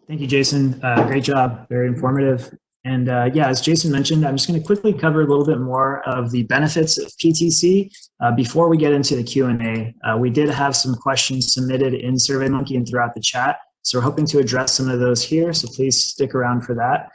Thank you, Jason. Great job. Very informative. And yeah, as Jason mentioned, I'm just going to quickly cover a little bit more of the benefits of PTC before we get into the Q&A. We did have some questions submitted in SurveyMonkey and throughout the chat, so we're hoping to address some of those here, so please stick around for that.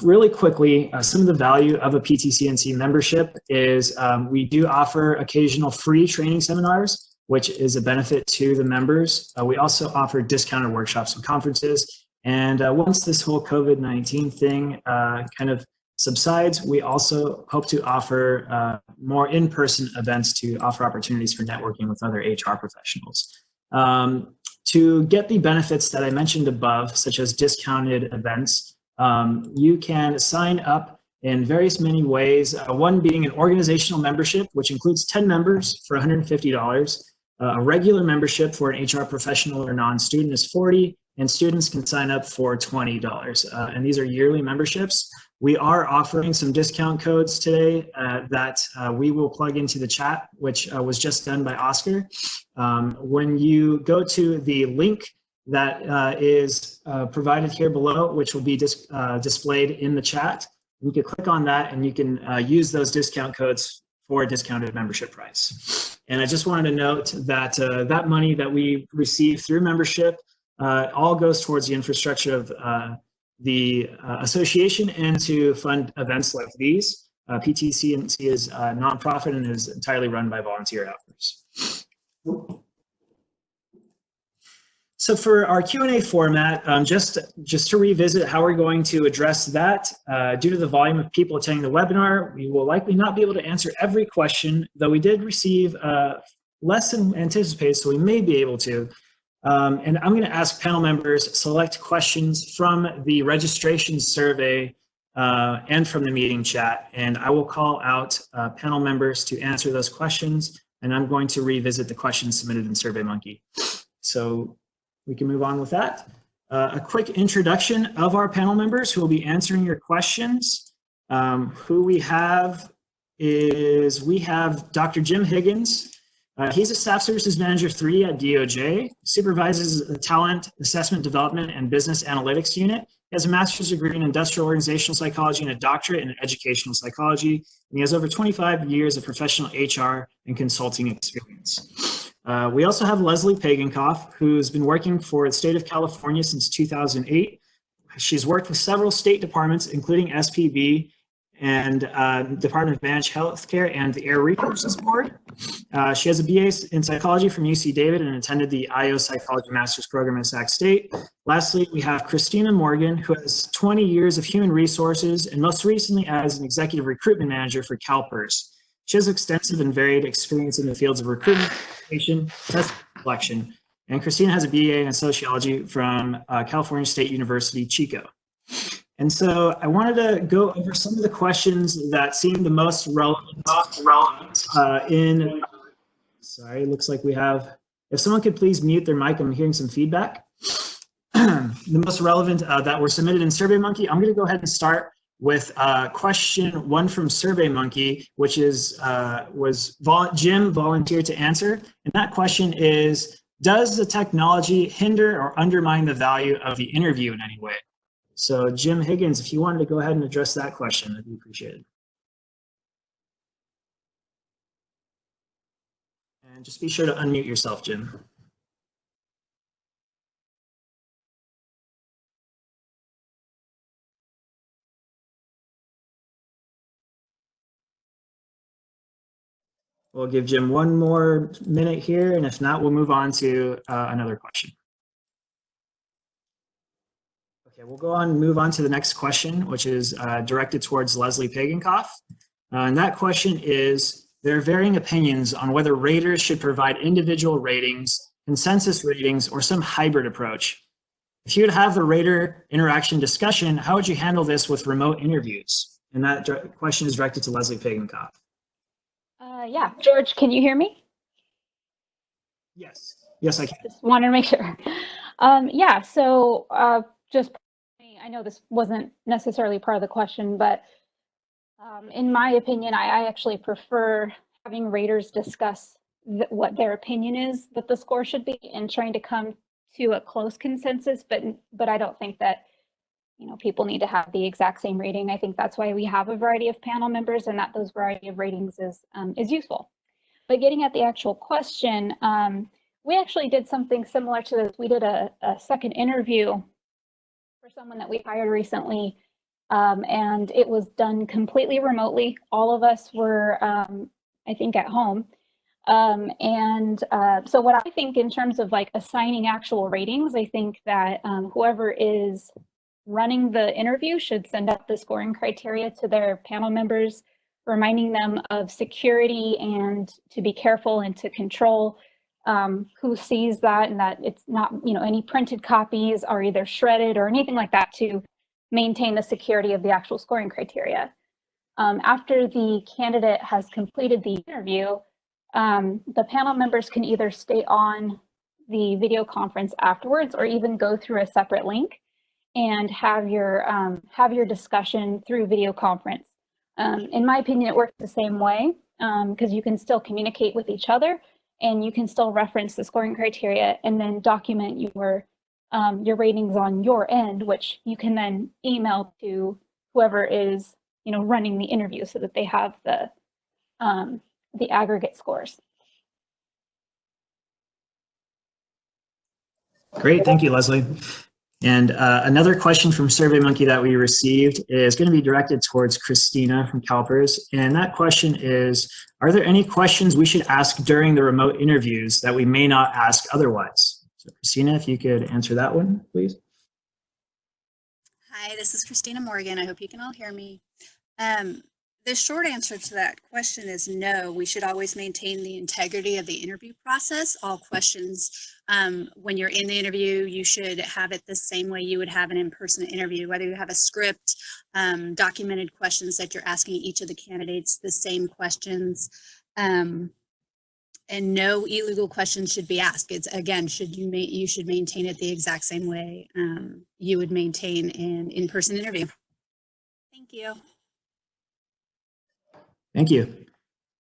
Really quickly, some of the value of a PTC&C membership is we do offer occasional free training seminars, which is a benefit to the members. We also offer discounted workshops and conferences. And once this whole COVID-19 thing kind of subsides, we also hope to offer more in-person events to offer opportunities for networking with other HR professionals. To get the benefits that I mentioned above, such as discounted events, you can sign up in various many ways. One being an organizational membership, which includes 10 members for $150. A regular membership for an HR professional or non-student is $40, and students can sign up for $20. And these are yearly memberships. We are offering some discount codes today that we will plug into the chat, which was just done by Oscar. When you go to the link that is provided here below, which will be displayed in the chat, you can click on that and you can use those discount codes for a discounted membership price. And I just wanted to note that that money that we receive through membership all goes towards the infrastructure of the association and to fund events like these. PTC&C is a nonprofit and is entirely run by volunteer efforts. So for our Q&A format, just to revisit how we're going to address that, due to the volume of people attending the webinar, we will likely not be able to answer every question, though we did receive less than anticipated, so we may be able to. And I'm going to ask panel members select questions from the registration survey and from the meeting chat, and I will call out panel members to answer those questions, and I'm going to revisit the questions submitted in SurveyMonkey. So we can move on with that. A quick introduction of our panel members who will be answering your questions. Who we have is, we have Dr. Jim Higgins. He's a Staff Services Manager 3 at DOJ, supervises the Talent Assessment Development and Business Analytics Unit. He has a master's degree in industrial organizational psychology and a doctorate in educational psychology. And he has over 25 years of professional HR and consulting experience. We also have Leslie Pagankoff, who's been working for the state of California since 2008. She's worked with several state departments, including SPB and Department of Managed Healthcare and the Air Resources Board. She has a BA in psychology from UC David and attended the IO Psychology Master's Program at Sac State. Lastly, we have Christina Morgan, who has 20 years of human resources and most recently as an executive recruitment manager for CalPERS. She has extensive and varied experience in the fields of recruitment, education, test selection, and Christina has a BA in sociology from California State University, Chico. And so I wanted to go over some of the questions that seem the most relevant sorry, looks like we have, if someone could please mute their mic, I'm hearing some feedback. The most relevant that were submitted in SurveyMonkey. I'm going to go ahead and start with question 1 from SurveyMonkey, which is Jim volunteered to answer. And that question is, does the technology hinder or undermine the value of the interview in any way? So Jim Higgins, if you wanted to go ahead and address that question, I'd be appreciated. And just be sure to unmute yourself, Jim. We'll give Jim one more minute here, and if not, we'll move on to another question. Okay, we'll go on and move on to the next question, which is directed towards Leslie Pagankoff. And that question is, there are varying opinions on whether raters should provide individual ratings, consensus ratings, or some hybrid approach. If you would have the rater interaction discussion, how would you handle this with remote interviews? And that question is directed to Leslie Pagankoff. Yeah, George, can you hear me? Yes, yes, I can. Just wanted to make sure. Yeah, so just, I know this wasn't necessarily part of the question, but in my opinion, I actually prefer having raters discuss what their opinion is that the score should be and trying to come to a close consensus, but I don't think that, you know, people need to have the exact same rating. I think that's why we have a variety of panel members, and that those variety of ratings is useful. But getting at the actual question, we actually did something similar to this. We did a second interview for someone that we hired recently, and it was done completely remotely. All of us were, I think, at home. So what I think in terms of like assigning actual ratings, I think that whoever is running the interview should send out the scoring criteria to their panel members, reminding them of security and to be careful and to control who sees that, and that it's not, you know, any printed copies are either shredded or anything like that, to maintain the security of the actual scoring criteria. After the candidate has completed the interview, the panel members can either stay on the video conference afterwards or even go through a separate link and have your discussion through video conference. In my opinion, it works the same way because you can still communicate with each other and you can still reference the scoring criteria and then document your ratings on your end, which you can then email to whoever is, you know, running the interview so that they have the aggregate scores. Great, thank you, Leslie. And another question from SurveyMonkey that we received is going to be directed towards Christina from CalPERS. And that question is, are there any questions we should ask during the remote interviews that we may not ask otherwise? So Christina, if you could answer that one, please. Hi, this is Christina Morgan. I hope you can all hear me. The short answer to that question is no. We should always maintain the integrity of the interview process. All questions, when you're in the interview, you should have it the same way you would have an in-person interview, whether you have a script, documented questions that you're asking each of the candidates, the same questions, and no illegal questions should be asked. It's, again, you should maintain it the exact same way you would maintain an in-person interview. Thank you. Thank you.